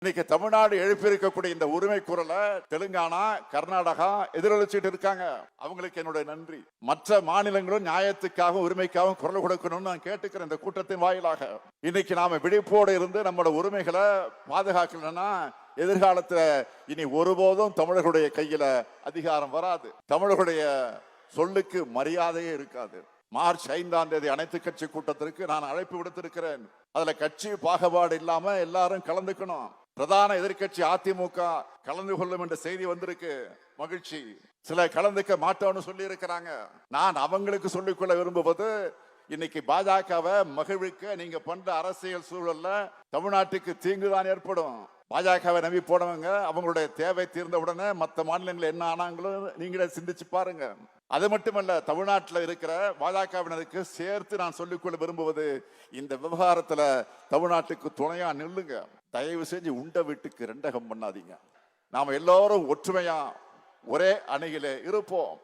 இன்னைக்கு தமிழ்நாடு எழுப்பியிருக்கக்கூடிய இந்த உரிமை குரலை தெலுங்கானா, கர்நாடகா எதிரொலிச்சிட்டு இருக்காங்க. அவங்களுக்கு என்னுடைய நன்றி. மற்ற மாநிலங்களும் நியாயத்துக்காகவும் உரிமைக்காகவும் குரல் கொடுக்கணும்னு நான் கேட்டுக்கிறேன். இந்த கூட்டத்தின் வாயிலாக இன்னைக்கு நாம விழிப்போடு இருந்து நம்மளோட உரிமைகளை பாதுகாக்கலன்னா எதிர்காலத்துல இனி ஒருபோதும் தமிழர்களுடைய கையில அதிகாரம் வராது. தமிழர்களுடைய சொல்லுக்கு மரியாதையே இருக்காது. மார்ச் 5ஆம் தேதி அனைத்து கட்சி கூட்டத்திற்கு நான் அழைப்பு விடுத்திருக்கிறேன். அதுல கட்சி பாகுபாடு இல்லாம எல்லாரும் கலந்துக்கணும். பிரதான எதிர்கட்சி அதிமுக கலந்து கொள்ளும் என்ற செய்தி வந்திருக்கு. மகிழ்ச்சி. சில கலந்துக்க மாட்டோம்னு சொல்லி இருக்கிறாங்க. நான் அவங்களுக்கு சொல்லிக்கொள்ள விரும்புவது, இன்னைக்கு பாஜகவை மகிழ்விக்க நீங்க பண்ற அரசியல் சூழல்ல தமிழ்நாட்டுக்கு தீங்குதான் ஏற்படும். பாஜகவை நம்பி போனவங்க அவங்களுடைய தேவை தீர்ந்த உடனே மற்ற மாநிலங்கள் என்ன ஆனாங்களும் நீங்களே சிந்திச்சு பாருங்க. அது மட்டுமல்ல, தமிழ்நாட்டில் இருக்கிற பாஜகவினருக்கு சேர்த்து நான் சொல்லிக்கொள்ள விரும்புவது, இந்த விவகாரத்துல தமிழ்நாட்டுக்கு துணையா நில்லுங்க. தயவு செஞ்சு உண்ட வீட்டுக்கு ரெண்டகம் பண்ணாதீங்க. நாம எல்லாரும் ஒற்றுமையா ஒரே அணியிலே இருப்போம்.